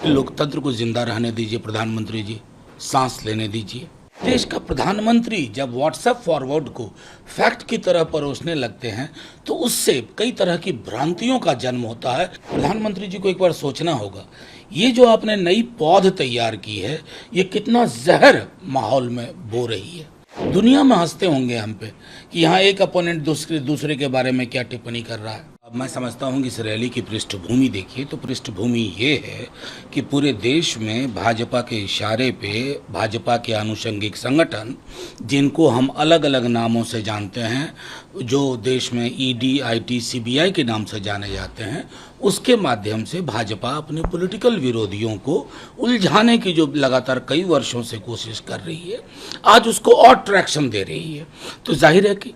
लोकतंत्र को जिंदा रहने दीजिए प्रधानमंत्री जी, सांस लेने दीजिए। देश का प्रधानमंत्री जब व्हाट्सएप फॉरवर्ड को फैक्ट की तरह परोसने लगते हैं तो उससे कई तरह की भ्रांतियों का जन्म होता है। प्रधानमंत्री जी को एक बार सोचना होगा, ये जो आपने नई पौध तैयार की है ये कितना जहर माहौल में बो रही है। दुनिया में हंसते होंगे हम पे कि यहाँ एक अपोनेंट दूसरे के बारे में क्या टिप्पणी कर रहा है। अब मैं समझता हूँ कि इस रैली की पृष्ठभूमि देखिए तो पृष्ठभूमि ये है कि पूरे देश में भाजपा के इशारे पे भाजपा के आनुषंगिक संगठन, जिनको हम अलग अलग नामों से जानते हैं, जो देश में ईडी, आईटी, सीबीआई के नाम से जाने जाते हैं, उसके माध्यम से भाजपा अपने पॉलिटिकल विरोधियों को उलझाने की जो लगातार कई वर्षों से कोशिश कर रही है, आज उसको और ट्रैक्शन दे रही है। तो जाहिर है कि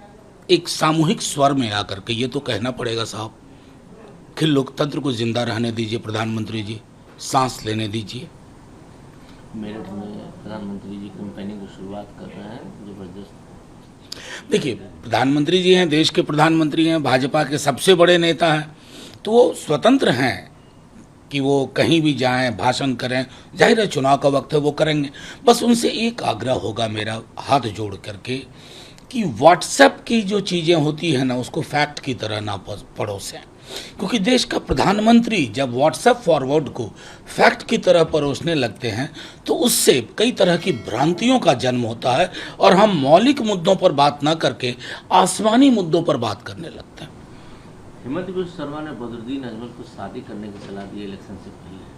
एक सामूहिक स्वर में आकर के ये तो कहना पड़ेगा साहब कि लोकतंत्र को जिंदा रहने दीजिए प्रधानमंत्री जी, सांस लेने दीजिए। मेरठ में प्रधानमंत्री जी कैंपेनिंग की शुरुआत कर रहे हैं, जबरदस्त। देखिए, प्रधानमंत्री जी हैं, देश के प्रधानमंत्री हैं, भाजपा के सबसे बड़े नेता हैं, तो वो स्वतंत्र हैं कि वो कहीं भी जाएं, भाषण करें। जाहिर है चुनाव का वक्त है, वो करेंगे। बस उनसे एक आग्रह होगा मेरा हाथ जोड़ करके कि व्हाट्सएप की जो चीज़ें होती हैं ना, उसको फैक्ट की तरह ना परोसें, क्योंकि देश का प्रधानमंत्री जब व्हाट्सएप फॉरवर्ड को फैक्ट की तरह परोसने लगते हैं तो उससे कई तरह की भ्रांतियों का जन्म होता है और हम मौलिक मुद्दों पर बात ना करके आसमानी मुद्दों पर बात करने लगते हैं। हेमंत बिस्वा शर्मा ने बदरुद्दीन अजमल को शादी करने की सलाह दी इलेक्शन से पहले।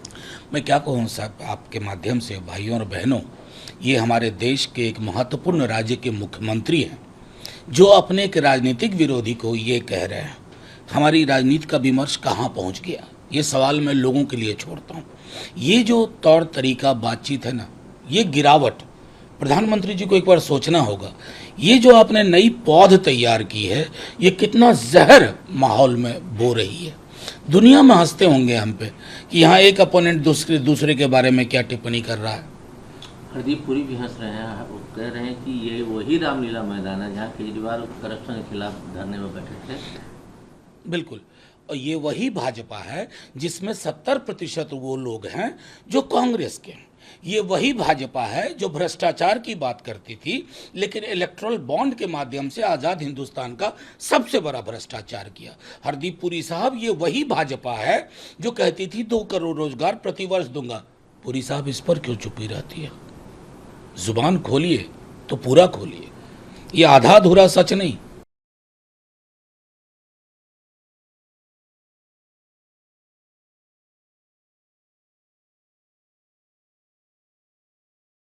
मैं क्या कहूँ साहब, आपके माध्यम से भाइयों और बहनों, ये हमारे देश के एक महत्वपूर्ण राज्य के मुख्यमंत्री हैं जो अपने एक राजनीतिक विरोधी को ये कह रहे हैं। हमारी राजनीति का विमर्श कहाँ पहुँच गया, ये सवाल मैं लोगों के लिए छोड़ता हूँ। ये जो तौर तरीका बातचीत है ना, ये गिरावट, प्रधानमंत्री जी को एक बार सोचना होगा, ये जो आपने नई पौध तैयार की है ये कितना जहर माहौल में बो रही है। दुनिया में हंसते होंगे हम पे कि यहाँ एक अपोनेंट दूसरे के बारे में क्या टिप्पणी कर रहा है। हरदीप पुरी भी हंस रहे हैं, वो कह रहे हैं कि ये वही रामलीला मैदान है जहाँ केजरीवाल करप्शन के खिलाफ धरने में बैठे थे। बिल्कुल, और ये वही भाजपा है जिसमें 70% वो लोग हैं जो कांग्रेस के हैं। ये वही भाजपा है जो भ्रष्टाचार की बात करती थी लेकिन इलेक्ट्रल बॉन्ड के माध्यम से आज़ाद हिंदुस्तान का सबसे बड़ा भ्रष्टाचार किया। हरदीप पुरी साहब, ये वही भाजपा है जो कहती थी 2 करोड़ रोजगार प्रतिवर्ष दूंगा। पुरी साहब, इस पर क्यों चुपी रहती है? जुबान खोलिए तो पूरा खोलिए, ये आधा अधूरा सच नहीं।